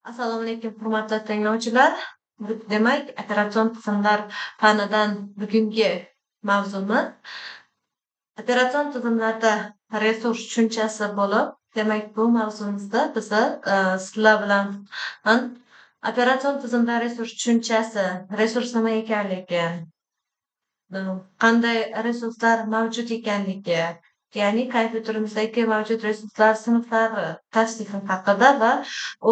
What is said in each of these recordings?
Assalomu alaykum, hurmatli tinglovchilar. Demak, operatsion tizimlar fanidan bugungi mavzumiz operatsion tizimlarda resurs tushunchasi bo'lib, demak, bu mavzumizda biza sizlar bilan operatsion tizimda resurs tushunchasi, resurs nima ekanligi, qanday resurslar mavjud ekanligi, ya'ni kompyuterimizdagi mavjud resurslar sinflari tasnifi haqida va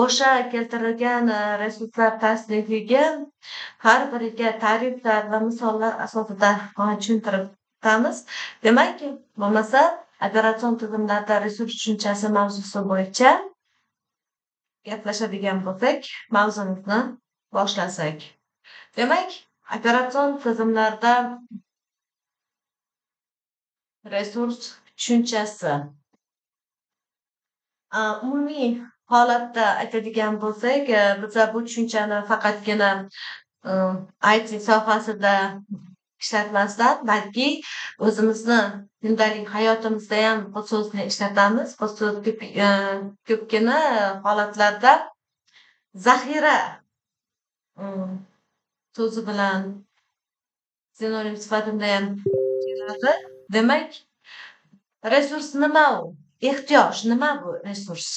o'sha keltirilgan resurslar tasnifiga har biriga ta'riflar va misollar asosida tushuntirib o'tamiz. Demak, bo'lmasa operatsion tizimlarda resurs tushunchasi mavzusi bo'yicha gaplashadigan bo'lsak, mavzumizni boshlasak. Demak, operatsion tizimlarda resurs tushunchasi. Umumiy holatda aytadigan bo'lsak, biza bu tushunchani faqatgina IT sohasida ishlatmasdan, balki o'zimizni kundalik hayotimizda ham bu so'zni ishlatamiz. Bu so'z ko'pgina holatlarda zaxira so'zi bilan sinonim sifatida ham keladi. Demak, resurs nima u? Ehtiyoj nima bu resurs?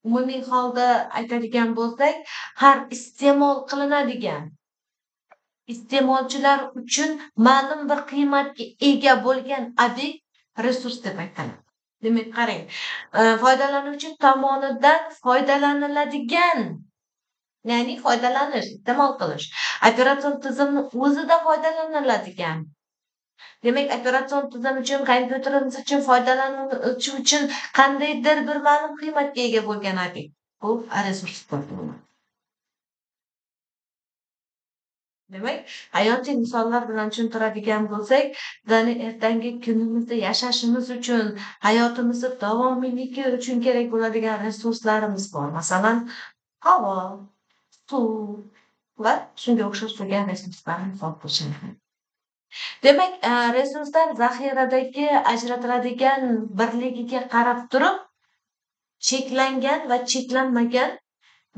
Umumiy holda aytadigan bo'lsak, har iste'mol qilinadigan iste'molchilar uchun ma'lum bir qiymatga ega bo'lgan obyekt resurs deb aytiladi. Demak, qarang, foydalanuvchi tomonidan foydalaniladigan, ya'ni foydalanish, iste'mol qilish, operatsion tizimni o'zida foydalaniladigan. Demak, operatsion tizim uchun, kompyuterimiz uchun, foydalanuvchi uchun qandaydir bir ma'lum qiymatga ega bo'lgan obyekt. Bu resurs hisoblanadi. Demak, hayotiy misollar bilan tushuntiradigan bo'lsak, bizani ertangi kunimizda yashashimiz uchun, hayotimizni davomiyligi uchun kerak bo'ladigan resurslarimiz bor. Masalan, havo, suv va shunga o'xshash turgan resurslarni misol qo'shiladi. Demak, resurslar zaxiradagi ajratiladigan birligiga qarab turib, cheklangan va cheklanmagan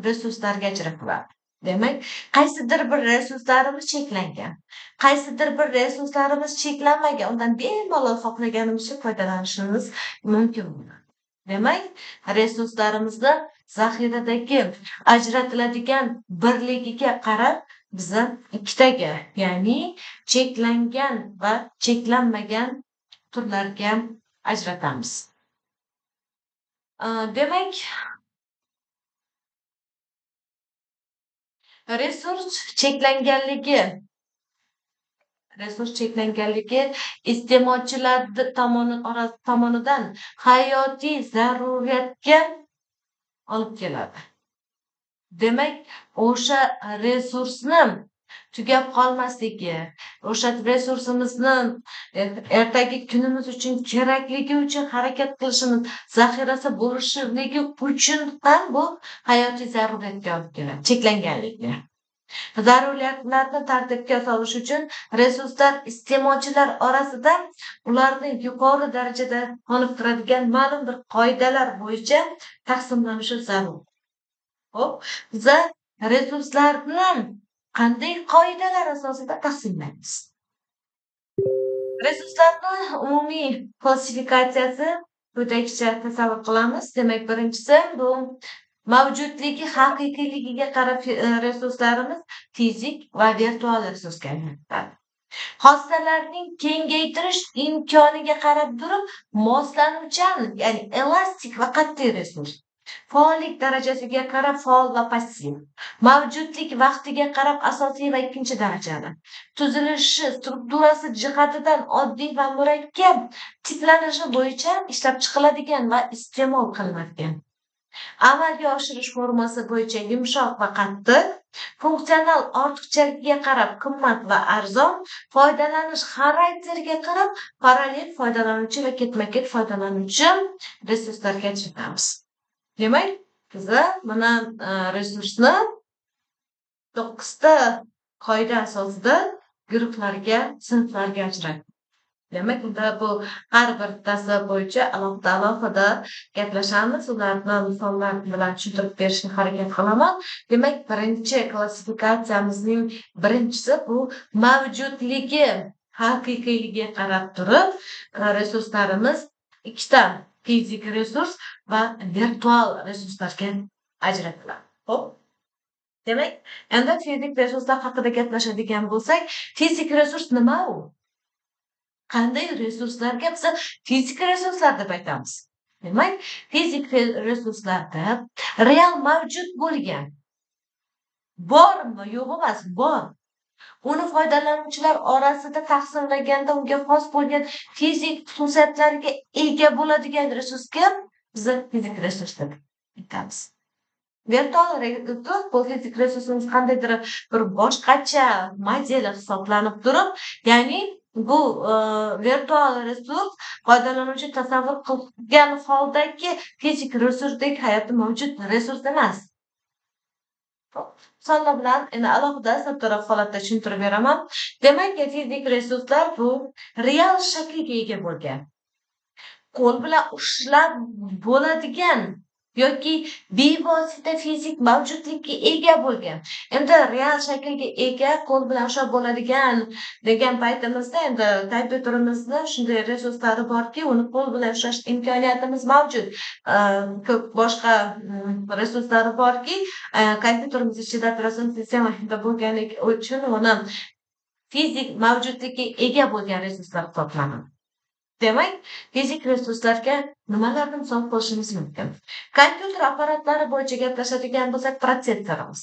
resurslarga ajratiladi. Demak, qaysidir bir resurslarimiz cheklangan, qaysidir bir resurslarimiz cheklanmagan, undan bemalol xohlaganimizcha foydalanishimiz mumkin bo'ladi. Demak, resurslarimizni zaxiradagi ajratiladigan birligiga qarab biza ikkitaga, ya'ni cheklangan va cheklanmagan turlarga ajratamiz. Demak, resurs cheklanganligi iste'molchilar tomonidan hayotiy zaruriyatga olib keladi. Demak, o'sha resursni tugab qolmasligi, o'sha resursimizni ertagi kunimiz uchun kerakligi uchun harakat qilishimiz, zaxirasi bo'lishligi uchun ham bu hayotiy zaruriyatga olib keladi, cheklanganlikni. Zaruriyatlarni tartibga solish uchun resurslar iste'molchilar orasida ularni yuqori darajada olib turadigan ma'lum bir qoidalar bo'yicha taqsimlanishi zarur. Xo'p, biza resurslarni qanday qoidalar asosida taqsimlaymiz? Resurslarni umumiy klassifikatsiyasi quyidagicha tasavvur qilamiz. Demak, birinchisi bu mavjudligi haqiqiyligiga qarab resurslarimiz fizik va virtual resursga ajratiladi. Hodisalarning kengaytirish imkoniga qarab turib moslanuvchan, ya'ni elastik va qat'iy resurs. Faollik darajasiga qarab faol va passiv. Mavjudlik vaqtiga qarab asosiy va ikkinchi darajali. Tuzilishi, strukturasi jihatidan oddiy va murakkab, tiplanishi bo'yicha ishlab chiqiladigan va iste'mol qilinadigan. Amalga oshirish formasi bo'yicha yumshoq va qattiq, funksional ortiqchaligiga qarab qimmat va arzon, foydalanish xarakteriga qarab parallel foydalanuvchi va ketma-ket foydalanuvchi resurslarga ajratamiz. Demak, biza mana resursni 9 ta qoida asosida guruhlarga, sinflarga ajratdik. Demak, unda bu har bittasi bo'yicha alohida gaplashamiz. Ularni misollar bilan tushuntirib berishga harakat qilaman. Demak, birinchi klassifikatsiyamizning birinchisi bu mavjudligi haqiqiyligiga qarab turib, resurslarimiz ikkita fizik resurs va virtual resurslarga ajratiladi. Xo'p. Demak, endi fizik resurslar haqida gaplashadigan bo'lsak, fizik resurs nima u? Qanday resurslarga biz fizik resurslar deb aytamiz? Demak, fizik resurslarda real mavjud bo'lgan, bormi, yo'q emas, bor. Uni foydalanuvchilar orasida taqsimlaganda unga xos bo'lgan fizik xususiyatlarga ega bo'ladigan resursga biz fizik resurs deb aytamiz. Virtual resurs bu fizik resursimiz qandaydir bir boshqacha modeli hisoblanib turib, ya'ni bu virtual resurs foydalanuvchi tasavvur qilgan holdagi fizik resursdek hayotda mavjud resurs emas. Misollar bilan endi alohida so'ttaraf holatda tushuntirib beraman. Demak, fizik resurslar bu real shaklga ega bo'lgan, qo'l bilan ushlab bo'ladigan yoki bevosita fizik mavjudlikka ega bo'lgan. Endi real shaklga ega, qo'l bilan ushlab bo'ladigan degan paytimizda endi kompyuterimizda shunday resurslari borki, uni qo'l bilan ushlash imkoniyatimiz mavjud. Ko'p boshqa resurslari borki, kompyuterimiz ichida operatsion sistemada bo'lganligi uchun uni fizik mavjudlikka ega bo'lgan resurslar hisoblanadi. Demak, fizik resurslarga nimalarni misol qo'shishimiz mumkin? Kompyuter apparatlari bo'yicha gaplashadigan bo'lsak, protsessorimiz,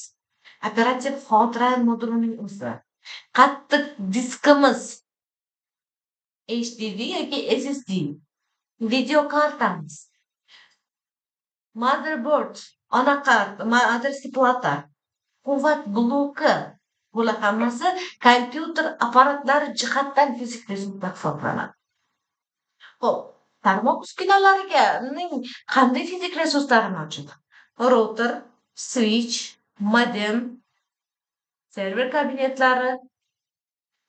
operativ xotira modulining o'zi, qattiq diskimiz, HDD yoki SSD, video kartamiz, motherboard, ona kart, adresli plata, quvvat bloki, bular hammasi kompyuter apparatlari jihatdan fizik resurslar hisoblanadi. Xo'p, tarmoq uskunalariga qanday fizik resurslari mavjud? Router, switch, modem, server kabinetlari,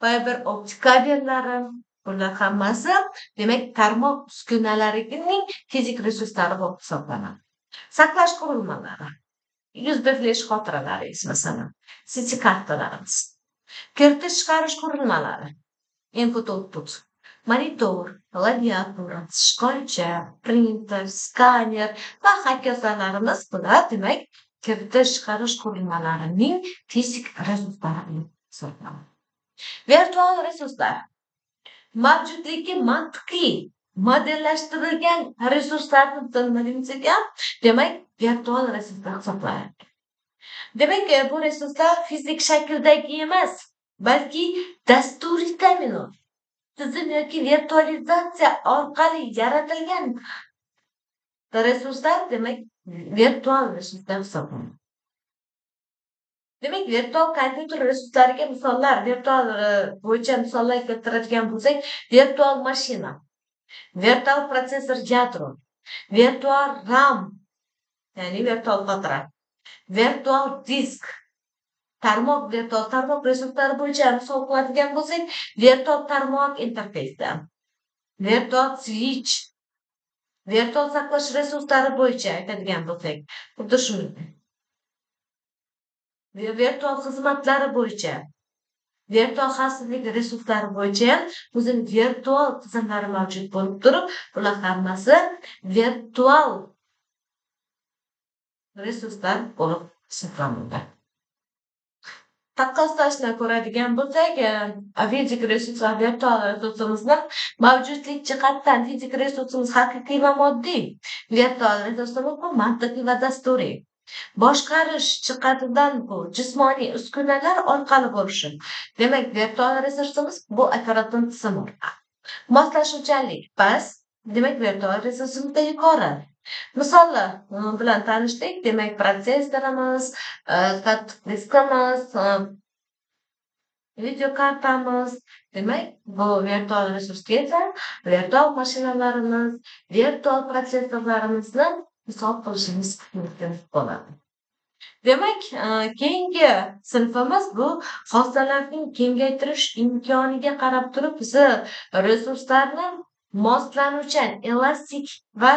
fiber optik kabellari, bular hammasi demak tarmoq uskunalarining fizik resurslari bo'lib hisoblanadi. Saqlash qurilmalari, USB flash xotiralari, masalan, CD kartalarimiz, kiritish chiqarish qurilmalari, input output, monitor, klaviatur, shkolcha, printer, skaner va hokazolarimiz bular demak kiritish chiqarish qurilmalarining fizik resurslari hisoblanadi. Virtual resurslar mavjudligi mantiqiy modellashtirilgan resurslarni bilmaganimiz ekan, demak virtual resurslar hisoblanadi. Demak, bu resurslar fizik shakldagi emas, balki dasturiy ta'minot, tizim yoki virtualizatsiya orqali yaratilgan resurslar demak virtual resurslar hisoblanadi. Demak, virtual kompyuter resurslariga misollar, virtual bo'yicha misollar keltiradigan bo'lsak, virtual mashina, virtual protsessor yadro, virtual RAM, ya'ni virtual xotira, virtual disk, virtual tarmoq resurslari bo'yicha misol qiladigan bo'lsak, virtual tarmoq interfeysi, virtual switch, virtual saqlash resurslari bo'yicha aytadigan bo'lsak, xuddi shunday. Virtual xizmatlari bo'yicha, virtual xavfsizlik resurslari bo'yicha ham o'zining virtual tizimlari mavjud bo'lib turib, bular hammasi virtual resurslar bo'lib hisoblanadi. Taqqoslashni ko'radigan bo'lsak, fizik resurs va virtual resursimizni mavjudlik jihatdan fizik resursimiz haqiqiy va moddiy, virtual resursimiz bu mantiqiy va dasturiy. Boshqarish jihatidan bu jismoniy uskunalar orqali bo'lishi. Demak, virtual resursimiz bu operatsion tizim orqali. Moslashuvchanlik past, demak virtual resursimizda yuqori. Misollar bilan tanishdik. Demak, protsessorimiz, qattiq diskimiz, video kartamiz, demak, bu virtual resursga esa virtual mashinalarimiz, virtual protsessorlarimizni misol qilishimiz mumkin bo'ladi. Demak, keyingi sinfimiz bu hossalarning kengaytirish imkoniga qarab turib, bizi resurslarni moslanuvchan, elastik va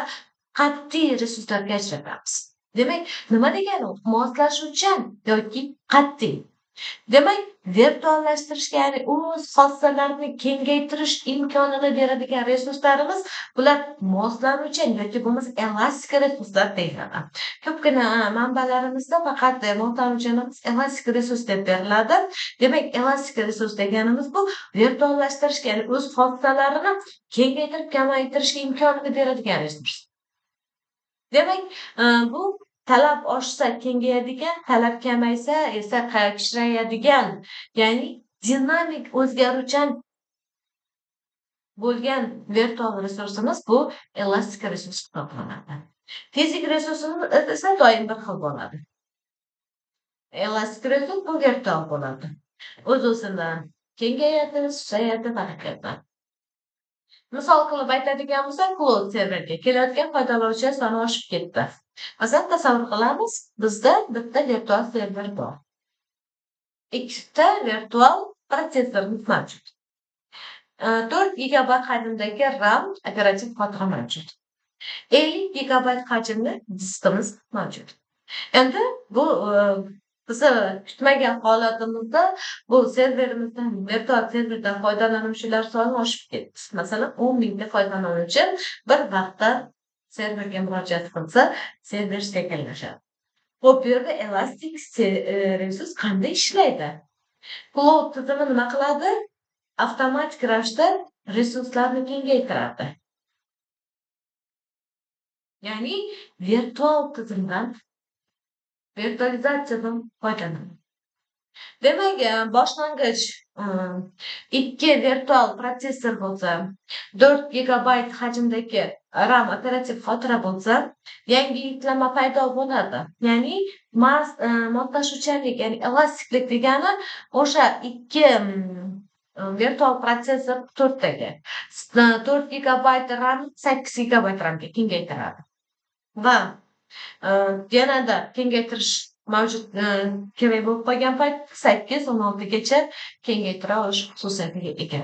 qat'iy resurslarga ajratamiz. Demak, nima degani u? Moslashuvchan yoki qat'iy. Demak, virtuallashtirishga, ya'ni o'z xossalarini kengaytirish imkonini beradigan resurslarimiz bular moslanuvchan yoki bo'lmasa elastik resurslar deyiladi. Ko'pgina manbalarimizda faqat moslanuvchan emas, elastik resurs deb beriladi. Demak, elastik resurs deganimiz bu virtuallashtirishga, ya'ni o'z xossalarini kengaytirib, kamaytirishga imkonini beradigan resurs. Demak, bu talab oshsa kengayadigan, talab kamaysa esa kichrayadigan, ya'ni dinamik o'zgaruvchan bo'lgan virtual resursimiz bu elastik resurs hisoblanadi. Fizik resursimiz esa doim bir xil bo'ladi. Elastik resurs bu virtual bo'ladi. O'z-o'zidan kengayadi, susayadi va hokazo. Misol qilib aytadigan bo'lsak, cloud serverga kelayotgan foydalanuvchilar soni oshib ketdi. Masalan, tasavvur qilamiz, bizda bitta virtual server bor. Ikkita virtual protsessorimiz mavjud. 4 gigabayt hajmdagi RAM operativ xotira mavjud. 50 gigabayt hajmli diskimiz mavjud. Endi bu bizni kutmagan holatimizda bu serverimizdan, virtual serverdan foydalanuvchilar soni oshib ketdi. Masalan, 10 mingta foydalanuvchi bir vaqtda serverga murojaat qilsa, server sekinlashadi. Xo'p, bu yerda elastik resurs qanday ishlaydi? Cloud tizimi nima qiladi? Avtomatik ravishda resurslarni kengaytiradi. Ya'ni virtual tizimdan, virtualizatsiyadan foydalanadi. Demak, boshlang'ich 2 virtual protsessor bo'lsa, 4 gigabayt hajmdagi RAM operativ xotira bo'lsa, yangi yuklama paydo bo'ladi. Ya'ni moslashuvchanlik, ya'ni elastiklik degani o'sha 2 virtual protsessor 4 taga. 4 gigabayt RAM 8 gigabayt RAMga kengaytiradi. Va yanada kengaytirish mavjud kerak bo'lib qolgan payt 8-16 gacha kengaytira olish xususiyatiga ega.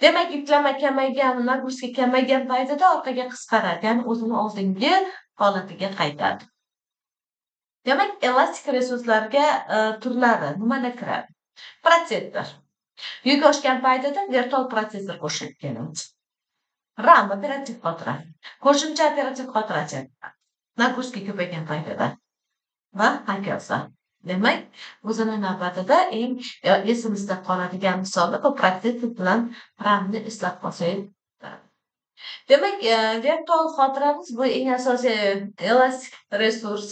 Demak, yuklama kamaygan, nagruska kamaygan paytida orqaga qisqaradi, ya'ni o'zini oldingi holatiga qaytadi. Demak, elastik resurslarga turlari nimalar kiradi? Protsessor. Yuk oshgan paytida virtual protsessor qo'shilib keladi. RAM operativ xotira. Qo'shimcha operativ xotira nagruska ko'paygan paytida va hokazo. Demak, o'zini navbatida eng esimizda qoladigan misoli bu protsessor bilan RAMni eslab qolsangiz. Demak, virtual xotiramiz bu eng asosiy elastik resurs.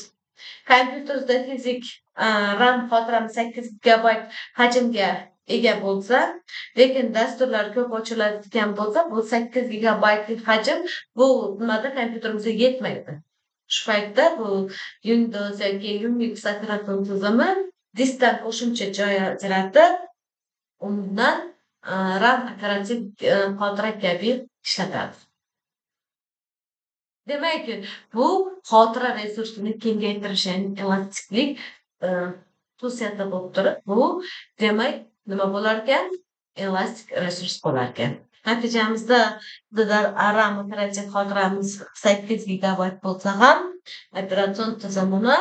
Kompyuterda fizik RAM xotiramiz 8 gigabayt hajmga ega bo'lsa, lekin dasturlar ko'p ochiladigan bo'lsa, bu 8 gigabaytlik hajm bu nimada kompyuterimizga yetmaydi. Shu paytda bu Windows yoki Unix operating tizimi diskdan qo'shimcha joy ajratib, undan RAM operativ xotira kabi ishlatadi. Demak, bu xotira resursini kengaytirish, ya'ni elastiklik xususiyati bo'lib turib, bu demak nima bo'lar ekan? Elastik resurs bo'lar ekan. Natijamizda bizda RAM operativ xotiramiz 8 gigabayt bo'lsa ham, operatsion tizimini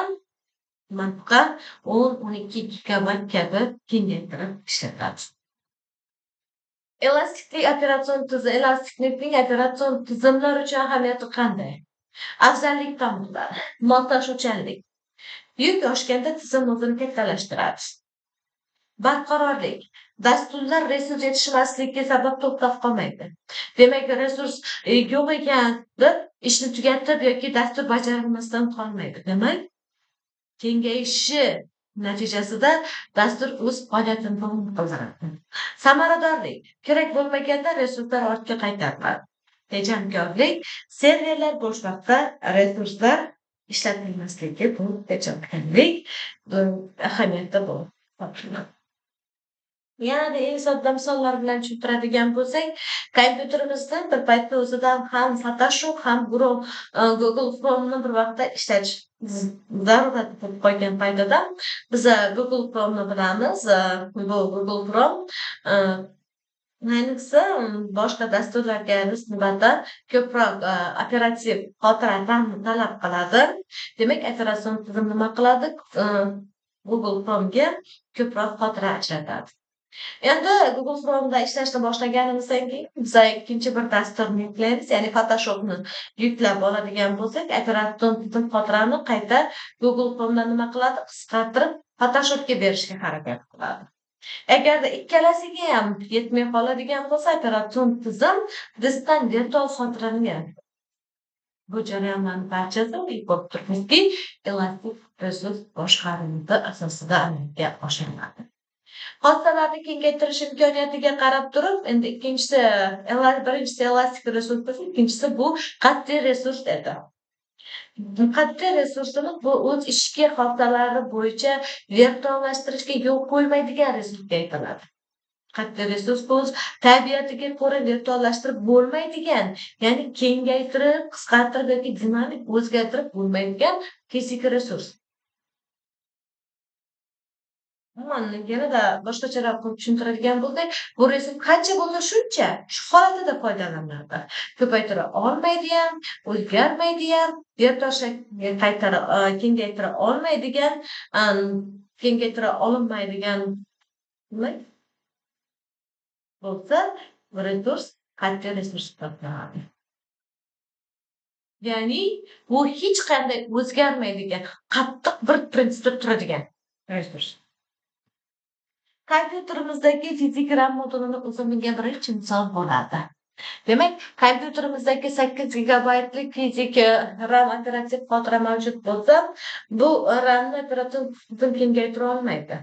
mantiqa 10-12 gigabayt kabi kengaytirib ishlatadi. Elastiklikning operatsion tizimlar uchun ahamiyati qanday? Afzallik tomonlari: moslashuvchanlik. Yuk oshganda tizim o'zini kattalashtiradi. Barqarorlik. Dasturlar resurs yetishmasligiga sabab to'xtab qolmaydi. Demak, resurs yo'q ekanda ishni tugatib yoki dastur bajarilmasdan qolmaydi. Demak, kengayishi natijasida dastur o'z faoliyatini davom ettiradi. Samaradorlik. Kerak bo'lmaganda resurslar ortga qaytariladi. Tejamkorlik. Serverlar bo'sh vaqtda resurslar ishlatilmasligi bu tejamkorlik ahamiyatda bo'ladi. Yanada eng sodda misollar bilan tushuntiradigan bo'lsak, kompyuterimizda bir paytni o'zida ham Photoshop, ham Google Chrome'ni bir vaqtda ishlatish zarurat bo'lib qolgan paytida biza Google Chrome'ni bilamiz. Bu Google Chrome ayniqsa boshqa dasturlarga nisbatan ko'proq operativ xotira talab qiladi. Demak, operatsion tizim nima qiladi? Google Chrome'ga ko'proq xotira ajratadi. Endi Google Chrome'da ishlashni boshlaganimizdan keyin biz ikkinchi bir dasturni yuklaymiz, ya'ni Photoshopni yuklab oladigan bo'lsak, operatsion tizim xotirani qayta Google Chrome'dan nima qiladi? Qisqartirib Photoshopga berishga harakat qiladi. Agarda ikkalasiga ham yetmay qoladigan bo'lsa, operatsion tizim diskdan virtual xotirani yaratadi. Bu jarayonlarning barchasi ko'rib turibmizki, elastik resurs boshqaruvida asosida amalga oshiriladi. Xotiralarni kengaytirish imkoniyatiga qarab turib, endi birinchisi elastik resurs bo'lsa, ikkinchisi bu qat'iy resurs edi. Qat'iy resursini bu o'z ichki xotiralari bo'yicha virtuallashtirishga yo'l qo'ymaydigan resursga aytiladi. Qat'iy resurs bu o'z tabiatiga ko'ra virtuallashtirib bo'lmaydigan, ya'ni kengaytirib, qisqartirib yoki dinamik o'zgartirib bo'lmaydigan fizik resurs. Yanada boshqacharoq qilib tushuntiradigan bo'lsak, bu resurs qancha bo'lsa shuncha shu holatida foydalaniladi. Ko'paytira olmaydi ham, o'zgarmaydi ham, kengaytira olmaydigan, kengaytira olinmaydigan bo'lsa, resurs qat'iy resurs hisoblanadi. Ya'ni bu hech qanday o'zgarmaydigan, qattiq bir prinsipda turadigan resurs. Kompyuterimizdagi fizik RAM modulini uzunligiga birinchi misol bo'ladi. Demak, kompyuterimizdagi 8 gigabaytlik fizik RAM operativ xotira mavjud bo'lsa, bu RAMni operatsion tizim kengaytira olmaydi.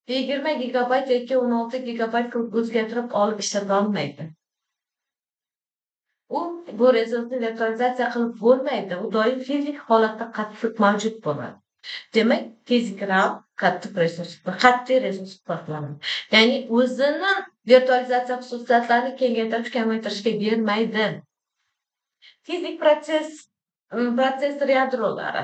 20 gigabayt yoki 16 gigabayt qilib o'zgartirib olib ishlata olmaydi. Bu resursni virtualizatsiya qilib bo'lmaydi. U doim fizik holatda qattiq mavjud bo'ladi. Demak, fizik RAM qattiq resurs hisoblanadi. Ya'ni o'zini virtualizatsiya xususiyatlarini kengaytirish, kamaytirishga bermaydi. Fizik protsessor yadrolari.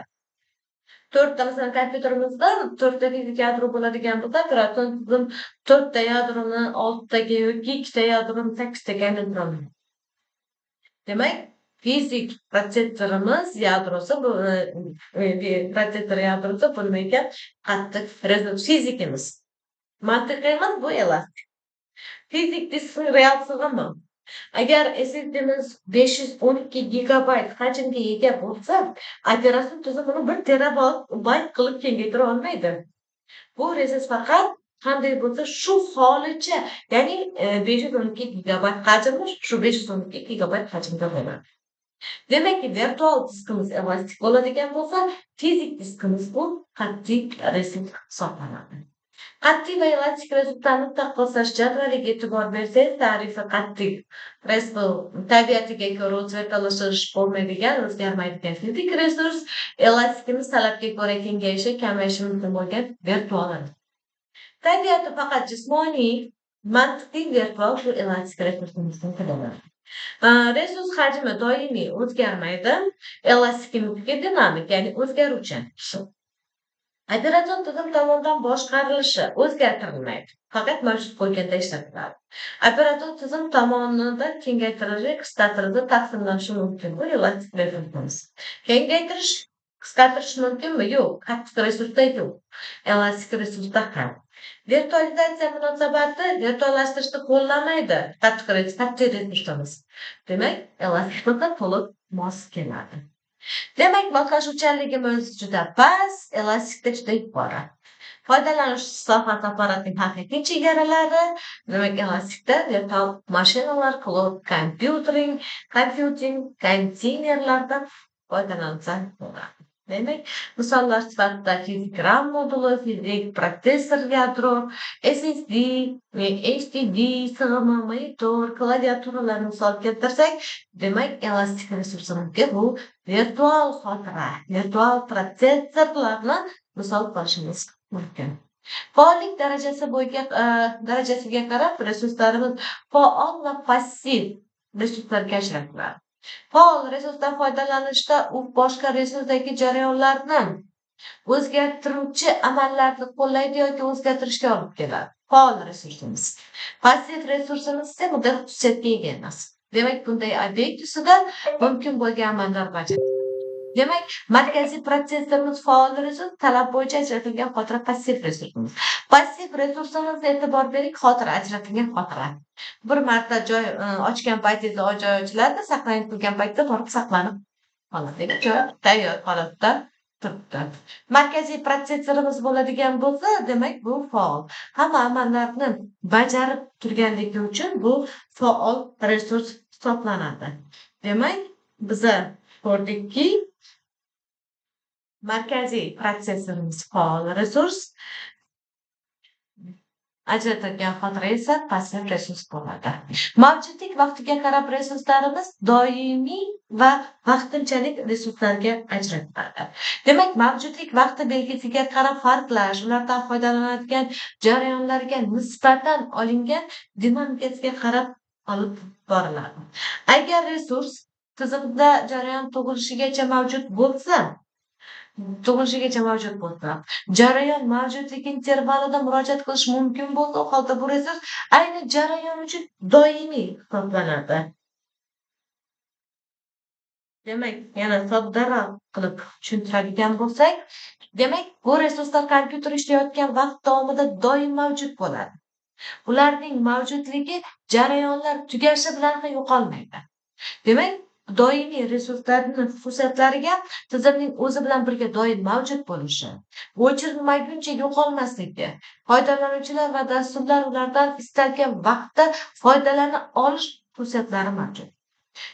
4 ta masalan kompyuterimizda 4 ta fizik yadro bo'ladigan bo'lsa, operatsion tizim 4 ta yadroni 6 taga yoki 2 ta yadroni 8 taga aylantira oladi. Demak, fizik protsessorimiz yadrosi bu nima ekan? Qattiq resurs fizikimiz. Mantiqiymiz bu elastik. Fizik diskning real sig'imi. Agar SSDimiz 512 gigabayt hajmga ega bo'lsa, operatsion tizim uni 1 terabayt qilib kengaytira olmaydi. Bu resurs faqat qanday bo'lsa shu holicha, ya'ni 512 gigabayt hajmli, shu 512 gigabayt hajmda bo'ladi. Demakki, virtual diskimiz elastik bo'ladigan bo'lsa, fizik diskimiz bu qat'iy resurs hisoblanadi. Qat'iy va elastik resurslarni taqqoslash jadvaliga e'tibor bersangiz, tarifi qat'iy resurs tabiatiga ko'ra o'zgartirilish bo'lmaydigan, o'zgarmaydigan fizik resurs, elastikimiz talabga ko'ra kengayishi, kamayishi mumkin bo'lgan virtual. Tabiati faqat jismoniy, mantiqiy virtual bu elastik resursimizni qilinadi. Resurs hajmi doimiy o'zgarmaydi, elastikniki dinamik, ya'ni o'zgaruvchan. Operatsion tizim tomonidan boshqarilishi o'zgartirilmaydi, faqat mavjud bo'lganda ishlatiladi. Operatsion tizim tomonidan kengaytirilishi, qisqartirilishi, taqsimlanishi mumkin. Bu elastik resursimiz. Kengaytirish, qisqartirish mumkinmi? Yo'q. Qattiq resursda yo'q. Elastik resursda ham. Virtualizatsiya munosabati virtuallashtirishni qo'llamaydi. Qattiq resursimiz. Demak, elastiklikka to'liq mos keladi. Demak, moslashuvchanligimiz juda past, elastikda juda yuqori. Foydalanish sohasi apparatning haqiqiy chegaralari, demak, elastikda virtual mashinalar, cloud computing, konteynerlardan foydalansa bo'ladi. Demak, misollar sifatida fizik RAM moduli, fizik protsessor yadro, SSD, HDD, sig'imi, monitor, klaviaturalarni misol keltirsak, demak, elastik resursimizga bu virtual xotira, virtual protsessorlarni misol qilishimiz mumkin. Faollik darajasiga qarab resurslarimiz faol va passiv resurslarga ajratiladi. Faol resursdan foydalanishda u boshqa resurdagi jarayonlarni o'zgartiruvchi amallarni qo'llaydi yoki o'zgartirishga olib keladi. Faol resursimiz. Passiv resursimiz esa bunday xususiyatga ega emas. Demak, bunday obyekt ustida mumkin bo'lgan amallar bajariladi. Demak, markaziy protsessorimiz faol resurs, talab bo'yicha ajratilgan xotira passiv resursimiz. Passiv resursimizga e'tibor bering, xotira ajratilgan xotira. Bir marta joy ochgan paytingizda joy ochiladi, saqlanib turgan paytda borib saqlanib qoladi. Demak, joy tayyor holatda turibdi. Markaziy protsessorimiz bo'ladigan bo'lsa, demak bu faol. Hamma amallarni bajarib turganligi uchun bu faol resurs hisoblanadi. Demak, biza ko'rdikki, markaziy protsessorimiz faol resurs, ajratilgan xotira esa passiv resurs bo'ladi. Mavjudlik vaqtiga qarab resurslarimiz doimiy va vaqtinchalik resurslarga ajratiladi. Demak, mavjudlik vaqti belgisiga qarab farqlash, ulardan foydalanadigan jarayonlarga nisbatan olingan dinamikasiga qarab olib boriladi. Agar resurs tizimda jarayon tug'ilishigacha mavjud bo'lsa, jarayon mavjudligi intervalida murojaat qilish mumkin bo'lsa, u holda bu resurs ayni jarayon uchun doimiy hisoblanadi. Demak, yana soddaroq qilib tushuntiradigan bo'lsak, demak, bu resurslar kompyuter ishlayotgan vaqt davomida doim mavjud bo'ladi. Ularning mavjudligi jarayonlar tugashi bilan ham yo'qolmaydi. Demak, doimiy resurslarning xususiyatlariga tizimning o'zi bilan birga doim mavjud bo'lishi, o'chirilmaguncha yo'qolmasligi, foydalanuvchilar va dasturlar ulardan istalgan vaqtda foydalana olish xususiyatlari mavjud.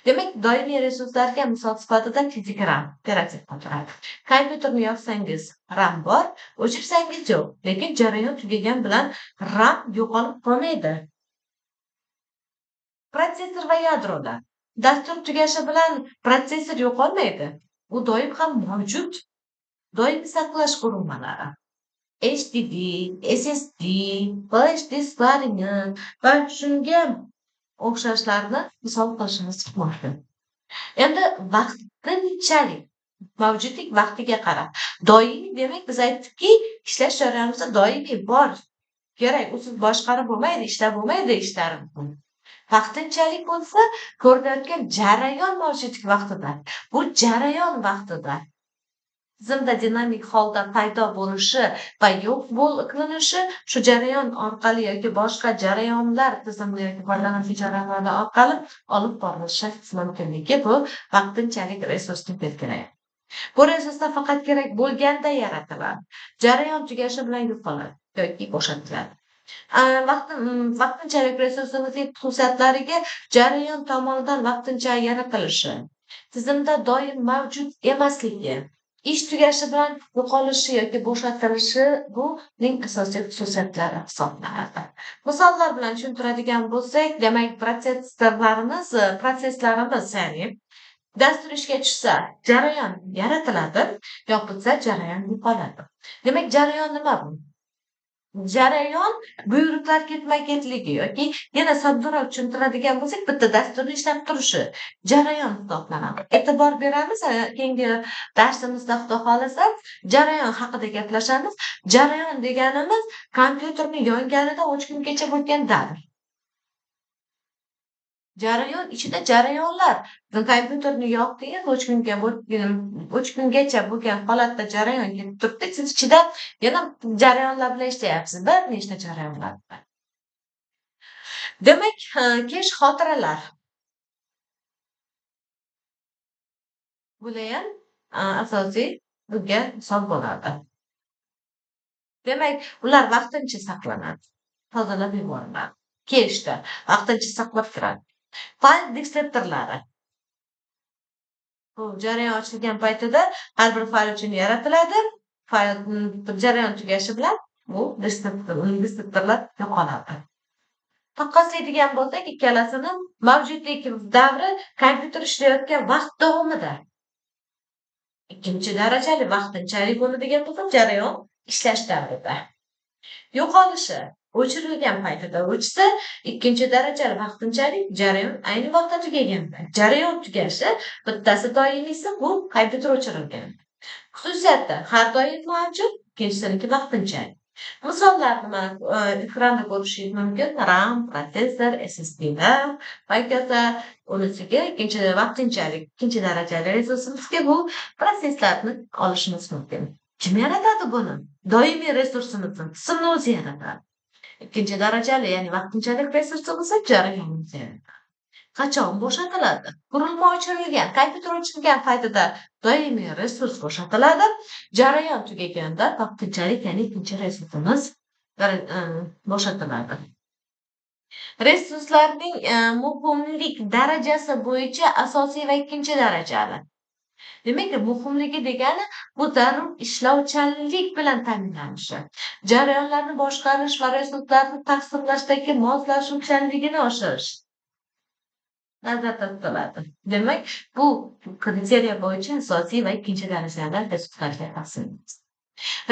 Demak, doimiy resurslarga misol sifatida fizik RAM, operativ xotira. Kompyuterni yopsangiz RAM bor, o'chirsangiz yo'q, lekin jarayon tugagan bilan RAM yo'qolib qolmaydi. Protsessor va yadrolar. Dastur tugashi bilan protsessor yo'qolmaydi. U doim ham mavjud. Doimiy saqlash qurilmalari. HDD, SSD, flash disklarini va shunga o'xshashlarni misol qilishimiz mumkin. Endi vaqtinchalik mavjudlik vaqtiga qarab. Doimiy demak biz aytdikki, ishlash jarayonimizda doimiy bor. Kerak, usiz boshqarib bo'lmaydi, ishlab bo'lmaydi ishlarim. Vaqtinchalik bo'lsa, ko'rinayotgan jarayon mavjudlik vaqtida. Bu jarayon vaqtida tizimda dinamik holda paydo bo'lishi va yo'q qilinishi shu jarayon orqali yoki boshqa jarayonlar tizimli yoki foydalanuvchi jarayonlar orqali olib borilishi mumkinligi bu vaqtinchalik resursni belgilaydi. Bu resurslar faqat kerak bo'lganda yaratiladi. Jarayon tugashi bilan yo'qoladi yoki bo'shatiladi. Vaqtinchalik resursimizning xususiyatlariga jarayon tomonidan vaqtincha yaratilishi, tizimda doim mavjud emasligi, ish tugashi bilan yo'qolishi yoki bo'shatilishi buning asosiy xususiyatlari hisoblanadi. Misollar bilan tushuntiradigan bo'lsak, demak, protsesslarimiz, ya'ni dastur ishga tushsa, jarayon yaratiladi, yo'q bo'lsa jarayon yo'qoladi. Demak, jarayon nima bu? Jarayon buyruqlar ketma-ketligi yoki yana soddaroq tushuntiradigan bo'lsak, bitta dasturni ishlab turishi jarayon hisoblanadi. E'tibor beramiz, keyingi darsimizda xudo xolasa jarayon haqida gaplashamiz. Jarayon deganimiz kompyuterni yonganidan o'chgungacha bo'lgan davr. Jarayon ichida jarayonlar. Kompyuterni yoqdingiz, o'chgungacha bo'lgan holatda jarayon ketib turibdi. Siz ichida yana jarayonlar bilan ishlayapsiz. Bir nechta jarayonlar bilan. Demak, kesh xotiralar. Bular ham asosiy bunga misol bo'ladi. Demak, ular vaqtincha saqlanadi. Tozalab yuboriladi. Keshda vaqtincha saqlab turadi. Fayl deskriptorlari. Bu jarayon ochilgan paytida har bir fayl uchun yaratiladi. Fayl jarayon tugashi bilan bu deskriptorlar yo'qoladi. Taqqoslaydigan bo'lsak, ikkalasini mavjudlik davri kompyuter ishlayotgan vaqt davomida. Ikkinchi darajali vaqtinchalik bo'ladigan bo'lsa, jarayon ishlash davrida. Yo'qolishi o'chirilgan paytida o'chsa, ikkinchi darajali vaqtinchalik jarayon ayni vaqtda tugaganda. Jarayon tugashi bittasi doimiysi bu kompyuter o'chirilgan. Xususiyati har doim mavjud, ikkinchisiniki vaqtinchalik. Misollarni mana ekranda ko'rishingiz mumkin. RAM, protsessor, SSDlar va hokazo. Unisiga vaqtinchalik ikkinchi darajali resursimizga bu protsesslarni olishimiz mumkin. Kim yaratadi buni? Doimiy resursimizni tizimni o'zi yaratadi. Ikkinchi darajali, ya'ni vaqtinchalik resursimiz jarayonimiz yaratadi. Qachon bo'shatiladi? Qurilma o'chirilgan, kompyuter o'chirilgan paytida doimiy resurs bo'shatiladi. Jarayon tugaganda vaqtinchalik, ya'ni ikkinchi resursimiz bo'shatiladi. Resurslarning muhimlik darajasi bo'yicha asosiy va ikkinchi darajali. Demak, muhimligi degani bu zarur ishlovchanlik bilan ta'minlanishi, jarayonlarni boshqarish va resurslarni taqsimlashdagi moslashuvchanligini oshirish nazarda tutiladi. Demak, bu kriteriya bo'yicha asosiy va ikkinchi darajali resurslarga taqsimlaymiz.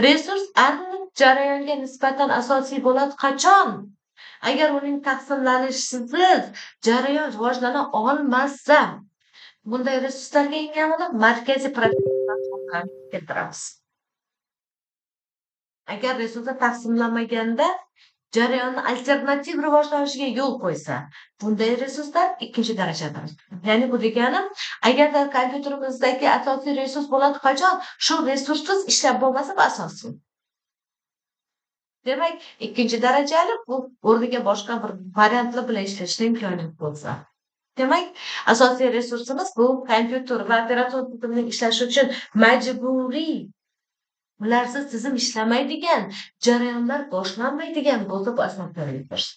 Resurs aniq jarayonga nisbatan asosiy bo'ladi qachon? Agar uning taqsimlanishisiz jarayon rivojlana olmasa, bunday resurslarga eng avvalo markaziy prosessorlar keltiramiz. Agar resurslar taqsimlanmaganda jarayonni alternativ rivojlanishiga yo'l qo'ysa, bunday resurslar ikkinchi darajada. Ya'ni bu degani, agarda kompyuterimizdagi asosiy resurs bo'ladi qachon, shu resurssiz ishlab bo'lmasa, bu asosiy. Demak, ikkinchi darajali bu o'rniga boshqa bir variantlar bilan ishlashning imkoniyati bo'lsa. Demak, asosiy resursimiz bu kompyuter va operatsion tizimning ishlashi uchun majburiy. Ularsiz tizim ishlamaydigan, jarayonlar boshlanmaydigan bo'lsa, bu asosiy resurs.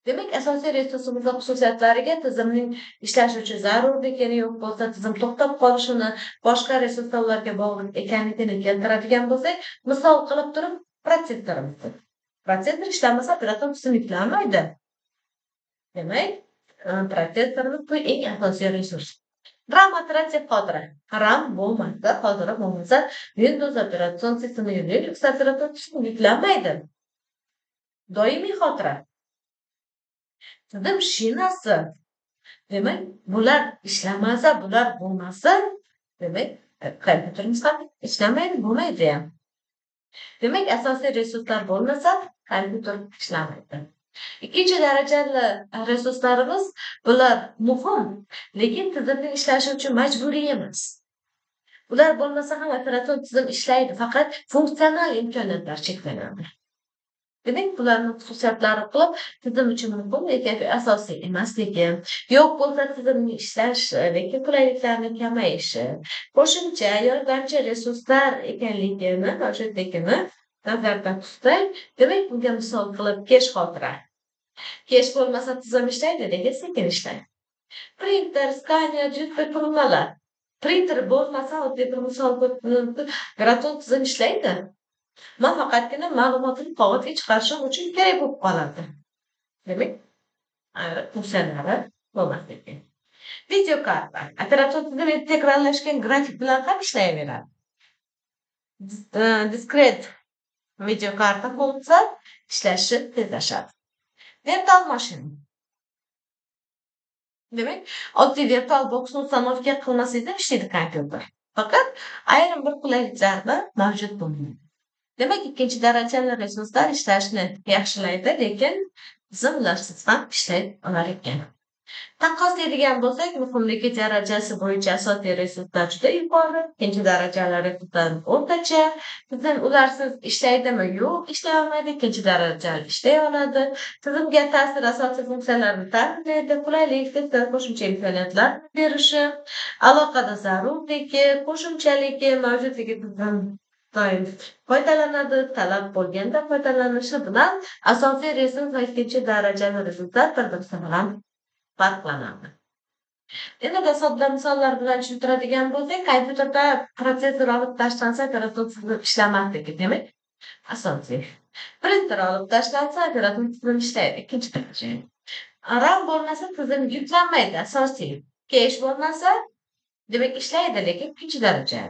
Demak, asosiy resursimizning xususiyatlariga tizimning ishlashi uchun zarur ekani yo'q bo'lsa, tizim to'xtab qolishini, boshqa resurslarga bog'liq ekanligini keltiradigan bo'lsak, misol qilib turib, protsessorimiz. Protsessor ishlamasa, operatsion tizim ishlanmaydi. Demak, protsessorimiz bu eng asosiy resurs. RAM operativ xotira. RAM bo'lmasa, xotira bo'lmasa, Windows operatsion tizimi, Linux operatsion tizimi yuklanmaydi. Doimiy xotira. Tizim shinasi. Demak, bular ishlamasa, bular bo'lmasa, demak, kompyuterimiz ham ishlamaydi, bo'lmaydi ham. Demak, asosiy resurslar bo'lmasa, kompyuter ishlamaydi. Ikkinchi darajali resurslarimiz bular muhim, lekin tizimning ishlashi uchun majburiy emas. Ular bo'lmasa ham operatsion tizim ishlaydi, faqat funksional imkoniyatlar cheklanadi. Demak, bularning xususiyatlari qilib, tizim uchun muhim, lekin asosiy emasligi, yo'q bo'lsa tizimning ishlashi, lekin qulayliklarning kamayishi, qo'shimcha yordamchi resurslar ekanligini, mavjudligini nazarda tutsak, demak, bunga misol qilib kech xotira. Kech bo'lmasa tizim ishlaydi, lekin sekin ishlaydi. Printer, skaner, juda qurilmalar. Printer bo'lmasa, oddiy bir misol operatsion tizim ishlaydi. Men faqatgina ma'lumotni qog'ozga chiqarishim uchun kerak bo'lib qoladi. Demak, funksiyalari bo'lmasligi. Video karta. Operatsion tizim integrallashgan grafik bilan ham ishlayveradi. Diskret video karta bo'lsa, ishlashi tezlashadi. Virtual mashina. Demak, oddiy virtual boxni ustanovka qilmaslikda ishlaydi kompyuter. Faqat ayrim bir qulayliklarda mavjud bo'lmaydi. Demak, ikkinchi darajali resurslar ishlashni yaxshilaydi, lekin tizim ularsiz ham ishlay olar ekan. Taqqoslaydigan bo'lsak, muhimligi darajasi bo'yicha asosiy resurslar juda yuqori, ikkinchi darajali resurslar o'rtacha, tizim ularsiz ishlaydimi? Yo'q, ishlay olmaydi, ikkinchi darajali ishlay oladi. Tizimga ta'sir asosiy funksiyalarni ta'minlaydi, qulaylik, tezkor qo'shimcha imkoniyatlar berishi, aloqada zarurligi, qo'shimchaligi, mavjudligi tizim doim foydalanadi, talab bo'lganda foydalanishi bilan asosiy resurs va ikkinchi darajali resurslar bir-biridan bilan farqlanadi. Endi sodda misollar bilan tushuntiradigan bo'lsak, kompyuterda protsessor olib tashlansa, operatsion tizim ishlamasligi, demak, asosiy. Printer olib tashlansa, operatsion tizim ishlaydi, ikkinchi daraja. RAM bo'lmasa, tizim yuklanmaydi, asosiy. Cache bo'lmasa, demak, ishlaydi, lekin ikkinchi daraja.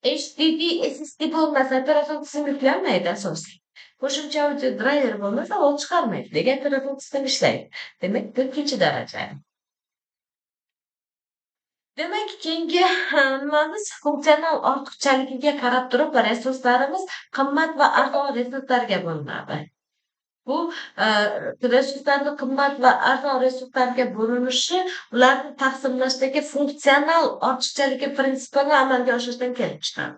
HDD SSD bo'lmasa operatsion tizim yuklanmaydi asosiy. Qo'shimcha audio driver bo'lmasa u chiqarmaydi. Nega operatsion tizim ishlaydi? Demak, bu ikkinchi daraja. Demak, keyingi nimamiz funksional ortiqchaligiga qarab turib resurslarimiz qimmat va arzon resurslarga bo'linadi. Bu resurslarni qimmat va arzon resurslarga bo'linishi ularni taqsimlashdagi funksional ortiqchaligi prinsipini amalga oshirishdan kelib chiqadi.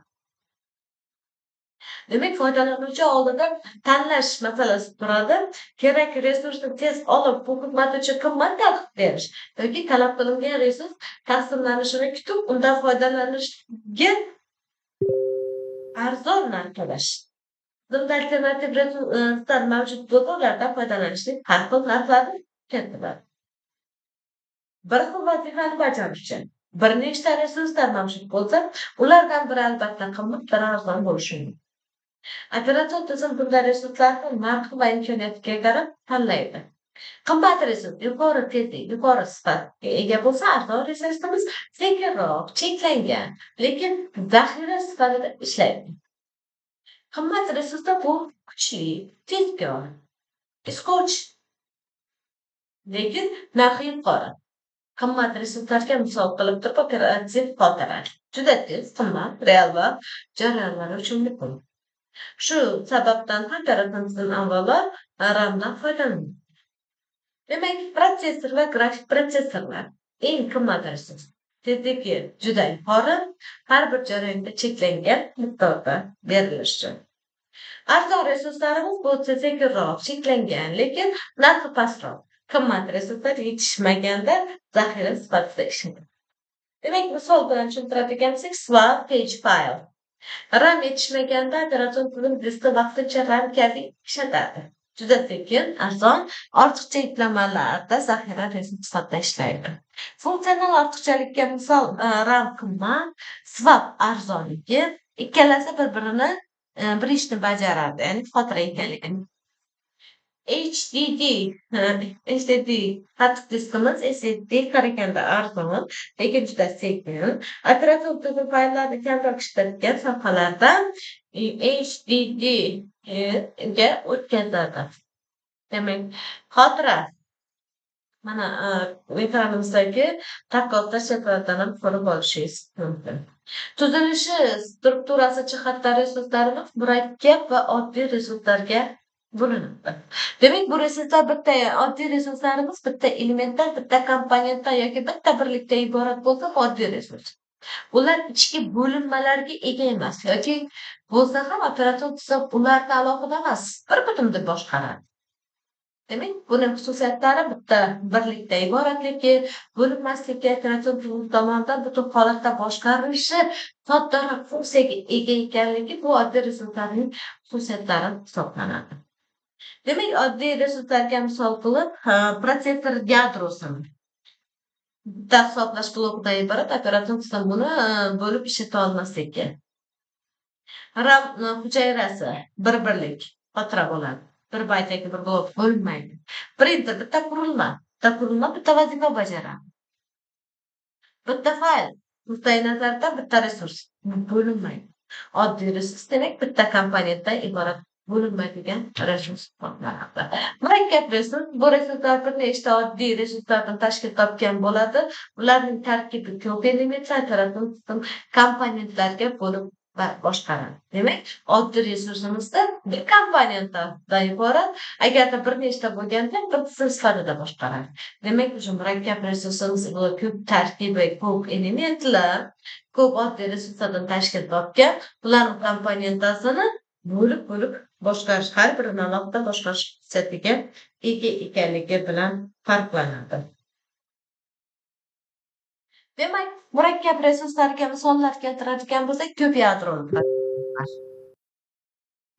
Demak, foydalanuvchi oldida tanlash masalasi turadi. Kerak resursni tez olib, bu xizmat uchun qimmat narx berish yoki talab qilingan resurs taqsimlanishini kutib, undan foydalanishga arzon narx to'lash. Bunda alternativ resurslar mavjud bo'lsa, ulardan foydalanishning har xil narxlari keltiriladi. Bir xil vazifani bajarish uchun bir nechta resurslar mavjud bo'lsa, ulardan biri albatta qimmat, biri arzon bo'lishi mumkin. Operatsion tizim bunday resurslarni narxi va imkoniyatiga qarab tanlaydi. Qimmat resurs yuqori tezlik, yuqori sifatga ega bo'lsa, arzon resursimiz sekinroq, cheklangan, lekin zaxira sifatida ishlaydi. Qimmat resurslar bu kuchli, tezkor, iskovchi, lekin narxi yuqori. Qimmat resurslarga misol qilib turib operativ xotira. Juda tez, qimmat, real vaqt jarayonlari uchun muhim. Shu sababdan ham operatsion tizim avvalo RAMdan foydalanadi. Demak, protsessor va grafik protsessorlar eng qimmat resurs. Tezligi juda yuqori, har bir jarayonda cheklangan miqdorda berilishi. Arzon resurslarimiz bu sekinroq, cheklangan, lekin narxi pastroq. Qimmat resurslar yetishmaganda zaxira sifatida ishlaydi. Demak, misol bilan tushuntiradigan bo'lsak, swap page file. RAM yetishmaganda operatsion tizim diski vaqtincha RAM kabi ishlatadi. Juda sekin, arzon, ortiqcha yuklamalarda zaxira resurs sifatida ishlaydi. Funksional ortiqchalikka misol RAM qimmat, swap arzonligi, ikkalasi bir-birini bir ishni bajaradi, ya'ni xotira ekanligini. HDD qattiq diskimiz SSD qaraganda arzon, lekin juda sekin. Operatsion tizim fayllarni kamroq ishlatgan sohalarda HDD ga o'tkazadi. Demak, xotira mana ekranimizdagi taqqosda shaklardan ham ko'rib olishingiz mumkin. Tuzilishi, strukturasi jihatdan resurslarimiz murakkab va oddiy resurslarga bo'linadi. Demak, bu resurslar bitta oddiy resurslarimiz bitta elementdan, bitta komponentdan yoki bitta birlikdan iborat bo'lsa, oddiy resurs. Ular ichki bo'linmalarga ega emas yoki bo'lsa ham operatsion tizim ularni alohida emas, bir butun deb boshqaradi. Demak, buning xususiyatlari bitta birlikdan iboratligi, bo'linmasligi, operatsion tizim tomonidan butun holatda boshqarilishi, soddaroq funksiyaga ega ekanligi bu oddiy resurslarning xususiyatlari hisoblanadi. Demak, oddiy resurslarga misol qilib, protsessor yadrosini bitta hisoblash blokidan iborat operatsion tizim buni bo'lib ishlata olmasligi. RAM hujayrasi bir birlik xotira bo'ladi. Bir bayt yoki bir blok bo'lmaydi. Printer bitta qurilma, bitta vazifa bajaradi. Bitta fayl, nuqtai nazardan bitta resurs bo'linmaydi. Oddiy resurs demak bitta komponentdan iborat bo'linmaydigan resurs hisoblanadi. Murakkab resurs bu resurslar bir nechta oddiy resurslardan tashkil topgan bo'ladi. Ularning tarkibi ko'p elementlar operatsion tizim komponentlarga bo'lib va boshqaradi. Demak, oddiy resursimizda bir komponentdan iborat, agarda bir nechta bo'lganda bir tizim sifatida boshqaradi. Demak, o'sha murakkab resursimiz ko'p tarkibi, ko'p elementlar, ko'p oddiy resurslardan tashkil topgan, ularning komponentasini bo'lib boshqarish, har birini alohida boshqarish xususiyatiga ega ekanligi bilan farqlanadi. Demak, murakkab resurslarga misollar keltiradigan bo'lsak, ko'p yadrolar.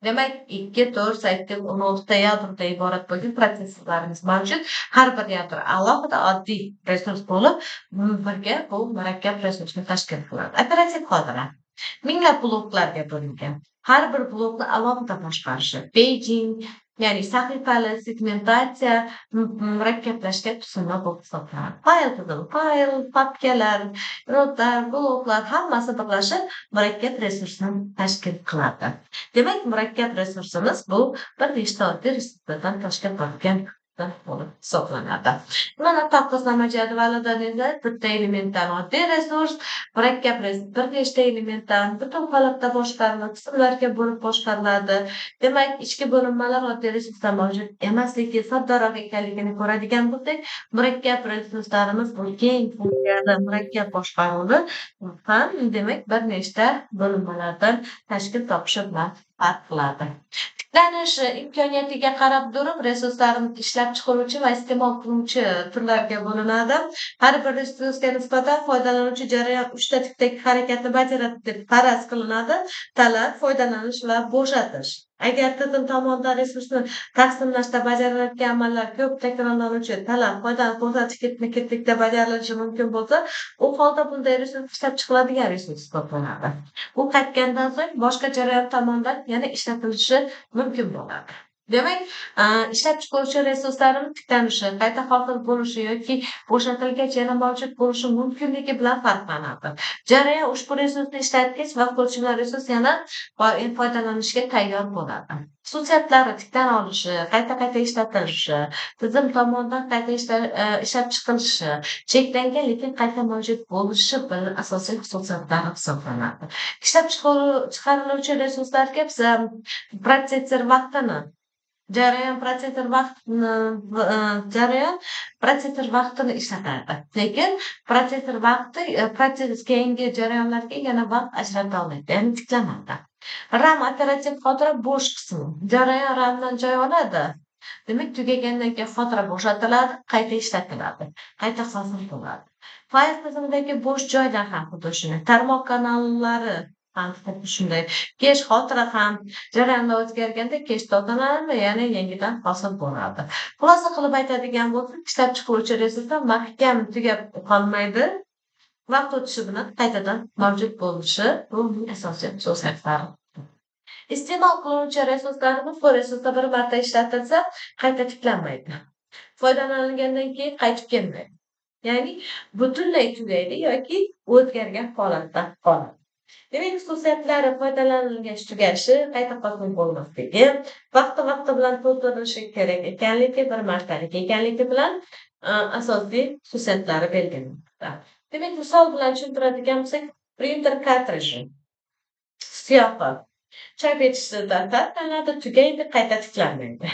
Demak, 2, 4, 8, 16 ta yadrodan iborat bo'lgan protsessorlarimiz mavjud. Har bir yadro alohida oddiy resurs bo'lib, birga bu murakkab resursni tashkil qiladi. Operativ xotira minglab bloklarga bo'lingan. Har bir blokni alohida boshqarishi, paging, ya'ni sahifali segmentatsiya murakkablashgan tuzilma bo'lib hisoblanadi. Fayl tizimi, fayl, papkalar, notlar, bloklar hammasi birlashib murakkab resursni tashkil qiladi. Demak, murakkab resursimiz bu bir nechta oddiy resurslardan tashkil topgan bo'lib hisoblanadi. Mana taqqoslama jadvalidan esa bitta elementdan oddiy resurs, murakkab resurs bir nechta elementdan butun holatda boshqariladi, qismlarga bo'lib boshqariladi. Demak, ichki bo'linmalar oddiy resursda mavjud emasligi, soddaroq ekanligini ko'radigan bo'lsak, murakkab resurslarimiz bu keng funksiyali murakkab boshqaruvni ham demak bir nechta bo'linmalardan tashkil topishi bilan farq qiladi. Tiklanish imkoniyatiga qarab turib resurslarni ishlab chiqaruvchi va iste'mol qiluvchi turlarga bo'linadi. Har bir resursga nisbatan foydalanuvchi jarayon 3 ta tipdagi harakatni bajaradi deb faraz qilinadi. Talab, foydalanish va bo'shatish. Agar tizim tomonidan resursni taqsimlashda bajariladigan amallar ko'p takrorlanuvchi talab, foydalanish, bo'shatish ketma-ketlikda bajarilishi mumkin bo'lsa, u holda bunday resurs ishlab chiqiladigan resurs hisoblanadi. U qaytgandan so'ng boshqa jarayon tomonidan yana ishlatilishi mumkin bo'ladi. Demak, ishlab chiqaruvchi resurslarning tiklanishi, qayta hosil bo'lishi yoki bo'shatilgach yana mavjud bo'lishi mumkinligi bilan farqlanadi. Jarayon ushbu resursni ishlatgach vaqt o'tishida resurs yana foydalanishga tayyor bo'ladi. Xususiyatlari tiklana olishi, qayta-qayta ishlatilishi, tizim tomonidan qayta ishlab chiqilishi, cheklangan lekin qayta mavjud bo'lishi bilan asosiy xususiyatlari hisoblanadi. Ishlab chiqariluvchi resurslarga biz protsessor vaqtini jarayon protsessor vaqtini ishlatadi. Lekin protsessor vaqti protsess keyingi jarayonlarga yana vaqt ajrata oladi, ya'ni tiklanadi. RAM operativ xotira bo'sh qismi. Jarayon RAMdan joy oladi. Demak, tugagandan keyin xotira bo'shatiladi, qayta ishlatiladi, qayta hosil bo'ladi. Fayl tizimidagi bo'sh joylar ham xuddi shunday. Tarmoq kanallari ham xuddi shunday. Kesh xotira ham jarayonda o'zgarganda kesh tozalanadi, ya'ni yangidan hosil bo'ladi. Xulosa qilib aytadigan bo'lsak, ishlab chiqaruvchi resurslar mahkam tugab qolmaydi. Vaqt o'tishi bilan qaytadan mavjud bo'lishi bu asosiy xususiyatlari. Iste'mol qilinuvchi resurslarimiz bu resurslar bir marta ishlatilsa qayta tiklanmaydi. Foydalanilgandan keyin qaytib kelmaydi. Ya'ni butunlay tugaydi yoki o'zgargan holatda qoladi. Demak, xususiyatlari foydalanilgach tugashi, qayta hosil bo'lmasligi, vaqti bilan to'ldirilishi kerak ekanligi, bir martalik ekanligi bilan asosiy xususiyatlari belgilanadi. Demak, misol bilan tushuntiradigan bo'lsak, printer kartriji, siyohi chop etishda tanlanadi, tugaydi, qayta tiklanmaydi.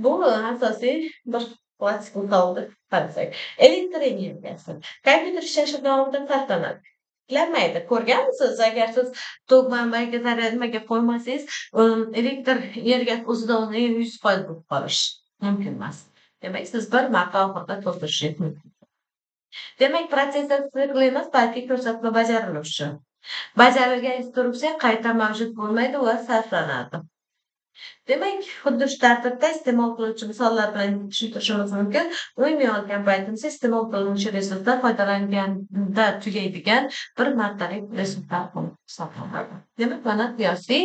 Bu asosiy bir klassik misolni qarasak. Elektr energiyasi kompyuter ishlashi davomida sarflanadi. Tiklanmaydi. Ko'rganmisiz? Agar siz tugmani zaryadmaga qo'ymasangiz, elektr energiyasi o'zidan 100% bo'lib qolishi mumkin emas. Demak, siz bir marta oxirida to'ldirishingiz mumkin. Demak, protsessor sikli emas, balki ko'rsatma bajariluvchi. Bajarilgan instruksiya qayta mavjud bo'lmaydi va sarflanadi. Demak, xuddi shu tartibda iste'mol qiluvchi misollar bilan tushuntirishimiz mumkin. Umumiy olgan paytimizda iste'mol qilinuvchi resurslar foydalanganda tugaydigan bir martalik resurslar bo'lib hisoblanadi. Demak, mana qiyosiy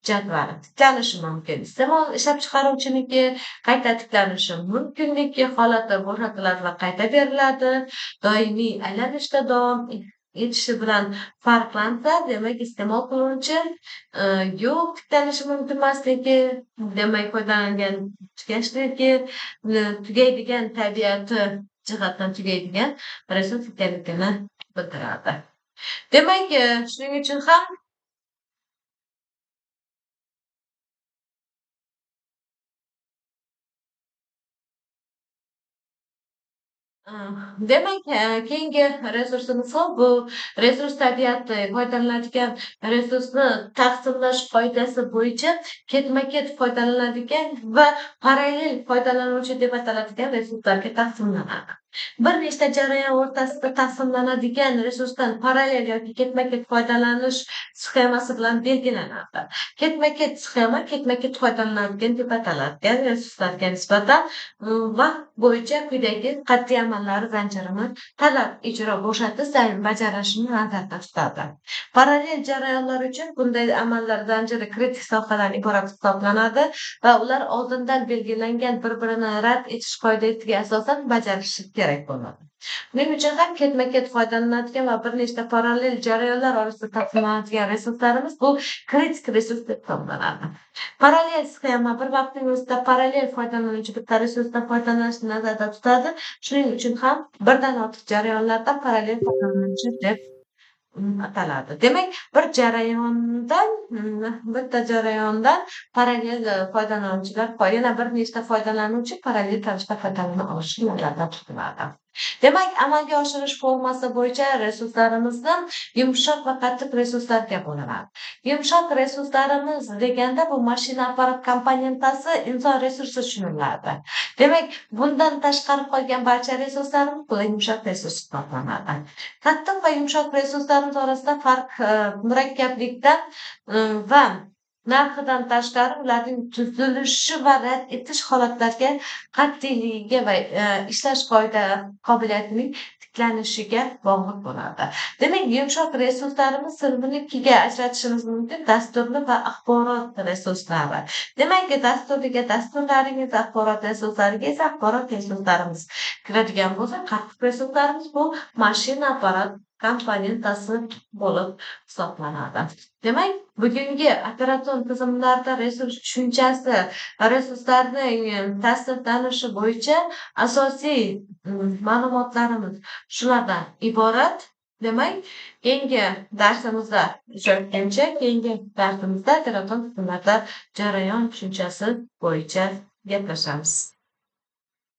jadvali tiklanishi mumkin. Iste'mol ishlab chiqaruvchiniki qayta tiklanishi mumkinligi holati bo'shatiladi va qayta beriladi. Doimiy aylanishda davom etishi bilan farqlansa, demak, iste'mol qiluvchi yo'q tiklanishi mumkin emasligi, demak, foydalangan tugashligi, tugaydigan tabiati jihatdan tugaydigan resurs ekanligini bildiradi. Demak, shuning uchun ham demak, keyingi resursimiz bu resurs tabiati foydalanadigan resursni taqsimlash qoidasi bo'yicha ketma-ket foydalanadigan va parallel foydalanuvchi deb ataladigan resurslarga taqsimlanadi. Bir nechta jarayon o'rtasida taqsimlanadigan resursdan parallel yoki ketma-ket foydalanish sxemasi bilan belgilanadi. Ketma-ket sxema ketma-ket foydalaniladigan deb ataladigan resurslarga nisbatan vaqt bo'yicha quyidagi qat'iy amallar zanjirini talab, ijro, bo'shatish bajarishini nazarda tutadi. Parallel jarayonlar uchun bunday amallar zanjiri kritik sohadan iborat hisoblanadi va ular oldindan belgilangan bir-birini rad etish qoidasiga asosan bajarishi kerak bo'ladi. Buning uchun ham ketma-ket foydalanadigan va bir nechta parallel jarayonlar orasida taqsimlanadigan resurslarimiz bu kritik resurs deb hisoblanadi. Parallel sxema bir vaqtning o'zida parallel foydalanuvchi bitta resursdan foydalanishni nazarda tutadi. Shuning uchun ham birdan ortiq jarayonlardan parallel foydalanuvchi deb ataladi. Demak, bitta jarayondan parallel foydalanuvchilar yana bir nechta foydalanuvchi parallel ravishda foydalana olishi nazarda tutiladi. Demak, amalga oshirish formasi bo'yicha resurslarimizni yumshoq va qattiq resurslarga bo'linadi. Yumshoq resurslarimiz deganda bu mashina apparat komponentasi inson resursi tushuniladi. Demak, bundan tashqari qolgan barcha resurslarimiz bu yumshoq resurs hisoblanadi. Qattiq va yumshoq resurslarimiz orasida farq murakkablikdan va narxidan tashqari ularning tuzilishi va rad etish holatlariga qat'iyligiga va ishlash qobiliyatining tiklanishiga bog'liq bo'ladi. Demak, yumshoq resurslarimiz sinfini ikkiga ajratishimiz mumkin: dasturli va axborot resurslari. Demak, dasturliga dasturlaringiz, axborot resurslariga esa axborot resurslarimiz kiradigan bo'lsa, qattiq resurslarimiz bu mashina apparat komponentasi bo'lib hisoblanadi. Demak, bugungi operatsion tizimlarda resurs tushunchasi va resurslarning tasniflanishi bo'yicha asosiy ma'lumotlarimiz shulardan iborat. Demak, keyingi darsimizda uchrashguncha, keyingi darsimizda operatsion tizimlarda jarayon tushunchasi bo'yicha gaplashamiz.